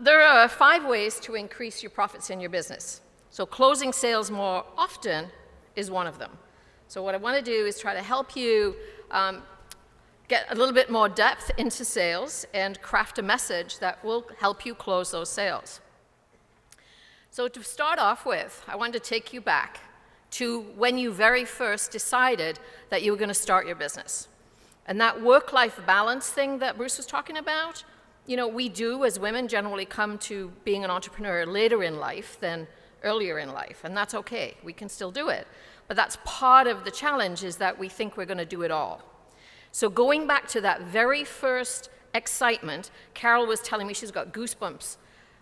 There are 5 ways to increase your profits in your business. So closing sales more often is one of them. So what I want to do is try to help you get a little bit more depth into sales and craft a message that will help you close those sales. So to start off with, I wanted to take you back to when you very first decided that you were going to start your business. And that work-life balance thing that Bruce was talking about, you know, we do as women generally come to being an entrepreneur later in life than earlier in life, and that's okay. We can still do it. But that's part of the challenge, is that we think we're going to do it all. So going back to that very first excitement, Carol was telling me she's got goosebumps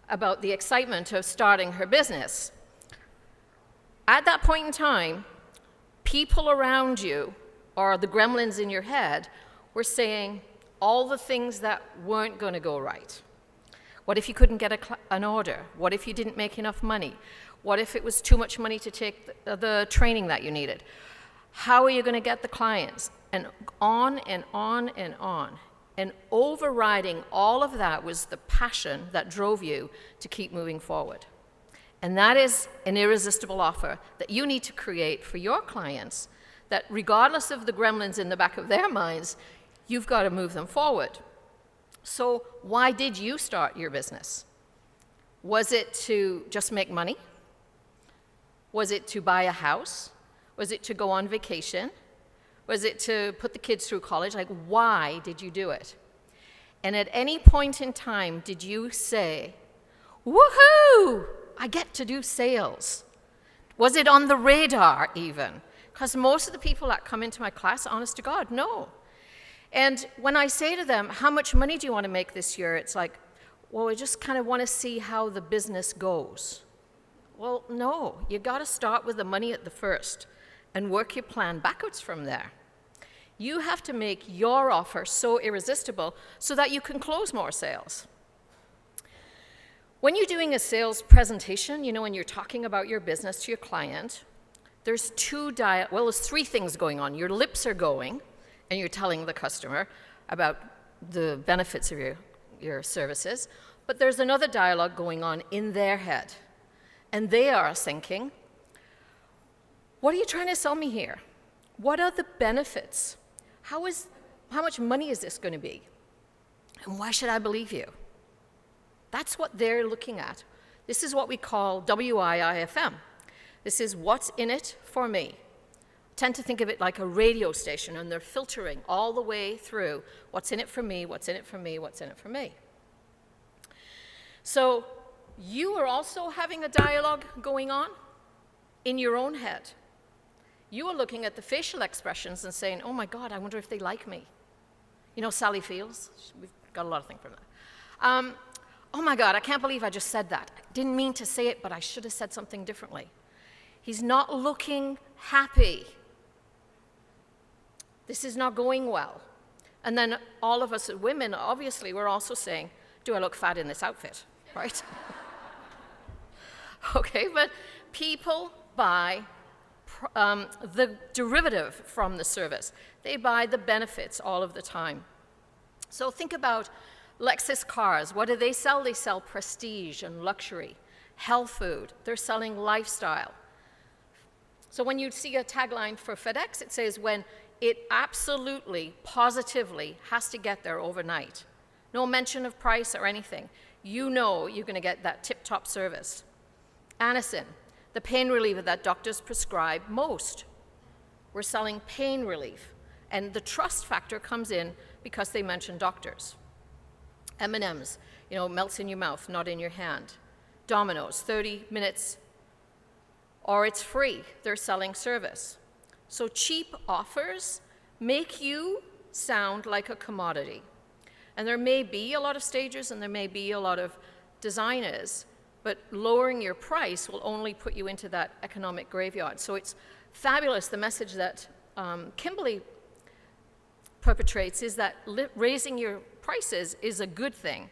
about the excitement of starting her business. At that point in time, people around you, or the gremlins in your head, were saying all the things that weren't going to go right. What if you couldn't get an order? What if you didn't make enough money? What if it was too much money to take the training that you needed? How are you going to get the clients? And on and on and on. And overriding all of that was the passion that drove you to keep moving forward. And that is an irresistible offer that you need to create for your clients, that regardless of the gremlins in the back of their minds, you've got to move them forward. So why did you start your business? Was it to just make money? Was it to buy a house? Was it to go on vacation? Was it to put the kids through college? Like, why did you do it? And at any point in time, did you say, woohoo, I get to do sales? Was it on the radar even? Because most of the people that come into my class, honest to God, no. And when I say to them, how much money do you want to make this year? It's like, well, I just kind of want to see how the business goes. Well, no, you got to start with the money at the first and work your plan backwards from there. You have to make your offer so irresistible so that you can close more sales. When you're doing a sales presentation, you know, when you're talking about your business to your client, there's 3 things going on. Your lips are going, and you're telling the customer about the benefits of your services, but there's another dialogue going on in their head. And they are thinking, what are you trying to sell me here? What are the benefits? How much money is this going to be? And why should I believe you? That's what they're looking at. This is what we call WIIFM. This is what's in it for me. I tend to think of it like a radio station, and they're filtering all the way through what's in it for me, what's in it for me, what's in it for me. So you are also having a dialogue going on in your own head. You are looking at the facial expressions and saying, oh my God, I wonder if they like me. You know Sally Fields? We've got a lot of things from that. Oh my God, I can't believe I just said that. I didn't mean to say it, but I should have said something differently. He's not looking happy. This is not going well. And then all of us women, obviously, we're also saying, do I look fat in this outfit, right? Okay, but people buy the derivative from the service. They buy the benefits all of the time. So think about Lexus cars. What do they sell? They sell prestige and luxury. Health food. They're selling lifestyle. So when you see a tagline for FedEx, it says when it absolutely, positively has to get there overnight. No mention of price or anything. You know you're going to get that tip-top service. Anacin, the pain reliever that doctors prescribe most. We're selling pain relief. And the trust factor comes in because they mention doctors. M&M's, you know, melts in your mouth, not in your hand. Domino's, 30 minutes, or it's free. They're selling service. So cheap offers make you sound like a commodity. And there may be a lot of stagers and there may be a lot of designers, but lowering your price will only put you into that economic graveyard. So it's fabulous. The message that Kimberly perpetrates is that raising your prices is a good thing.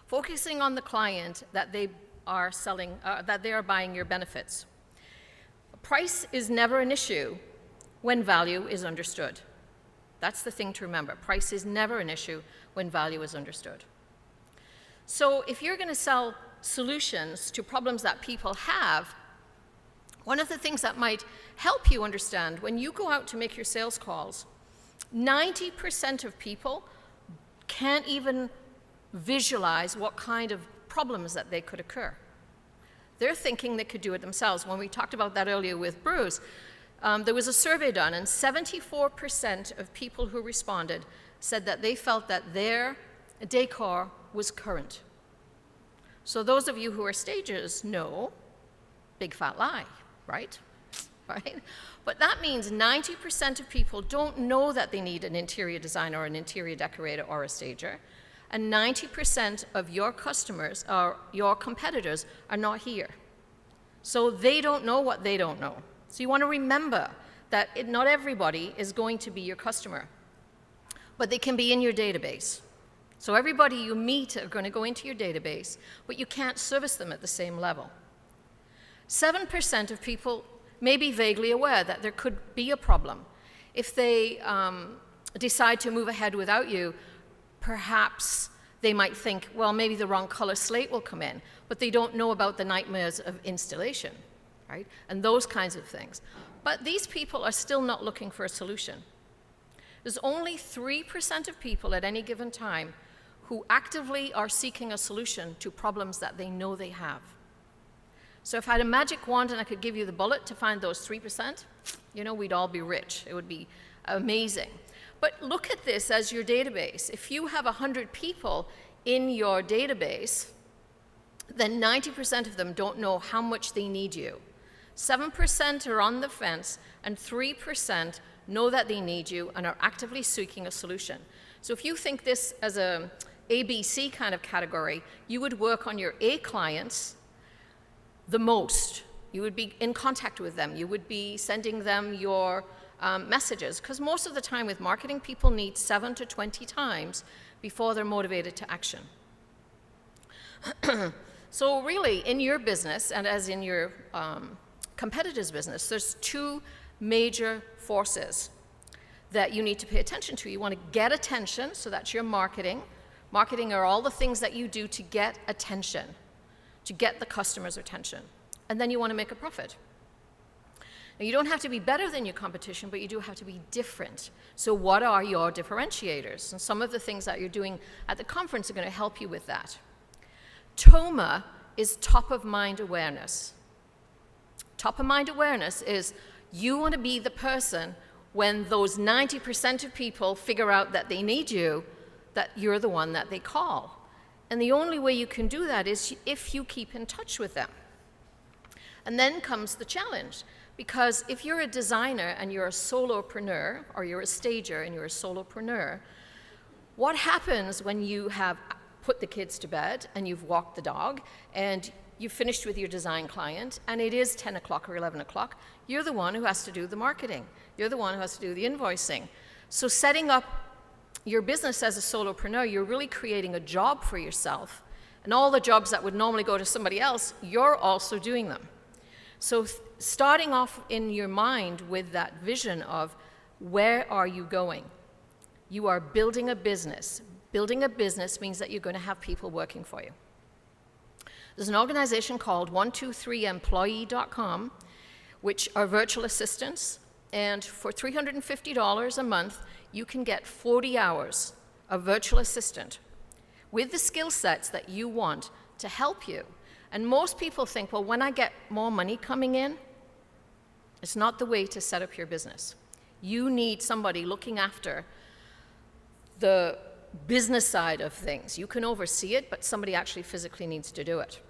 Focusing on the client that they are selling, that they are buying your benefits. Price is never an issue when value is understood. That's the thing to remember. Price is never an issue when value is understood. So if you're going to sell solutions to problems that people have, one of the things that might help you understand, when you go out to make your sales calls, 90% of people can't even visualize what kind of problems that they could occur. They're thinking they could do it themselves. When we talked about that earlier with Bruce, there was a survey done, and 74% of people who responded said that they felt that their decor was current. So those of you who are stagers know, big fat lie, right? Right? But that means 90% of people don't know that they need an interior designer or an interior decorator or a stager, and 90% of your customers or your competitors are not here. So they don't know what they don't know. So you want to remember that not everybody is going to be your customer, but they can be in your database. So everybody you meet are going to go into your database, but you can't service them at the same level. 7% of people may be vaguely aware that there could be a problem. If they decide to move ahead without you, perhaps they might think, well, maybe the wrong color slate will come in, but they don't know about the nightmares of installation, right? And those kinds of things. But these people are still not looking for a solution. There's only 3% of people at any given time who actively are seeking a solution to problems that they know they have. So if I had a magic wand and I could give you the bullet to find those 3%, you know, we'd all be rich. It would be amazing. But look at this as your database. If you have 100 people in your database, then 90% of them don't know how much they need you. 7% are on the fence, and 3% know that they need you and are actively seeking a solution. So if you think this as a ABC kind of category, you would work on your A clients the most. You would be in contact with them. You would be sending them your messages, because most of the time with marketing, people need 7 to 20 times before they're motivated to action. So really, in your business, and as in your competitor's business, there's two major forces that you need to pay attention to. You want to get attention, so that's your marketing. Marketing are all the things that you do to get attention, to get the customer's attention. And then you want to make a profit. Now, you don't have to be better than your competition, but you do have to be different. So what are your differentiators? And some of the things that you're doing at the conference are going to help you with that. TOMA is top of mind awareness. Top of mind awareness is you want to be the person when those 90% of people figure out that they need you, that you're the one that they call. And the only way you can do that is if you keep in touch with them. And then comes the challenge, because if you're a designer and you're a solopreneur, or you're a stager and you're a solopreneur, what happens when you have put the kids to bed and you've walked the dog and you've finished with your design client and it is 10 o'clock or 11 o'clock, you're the one who has to do the marketing. You're the one who has to do the invoicing. So setting up your business as a solopreneur, you're really creating a job for yourself. And all the jobs that would normally go to somebody else, you're also doing them. So starting off in your mind with that vision of where are you going? You are building a business. Building a business means that you're going to have people working for you. There's an organization called 123employee.com, which are virtual assistants, and for $350 a month, you can get 40 hours of virtual assistant with the skill sets that you want to help you. And most people think, well, when I get more money coming in, it's not the way to set up your business. You need somebody looking after the business side of things. You can oversee it, but somebody actually physically needs to do it.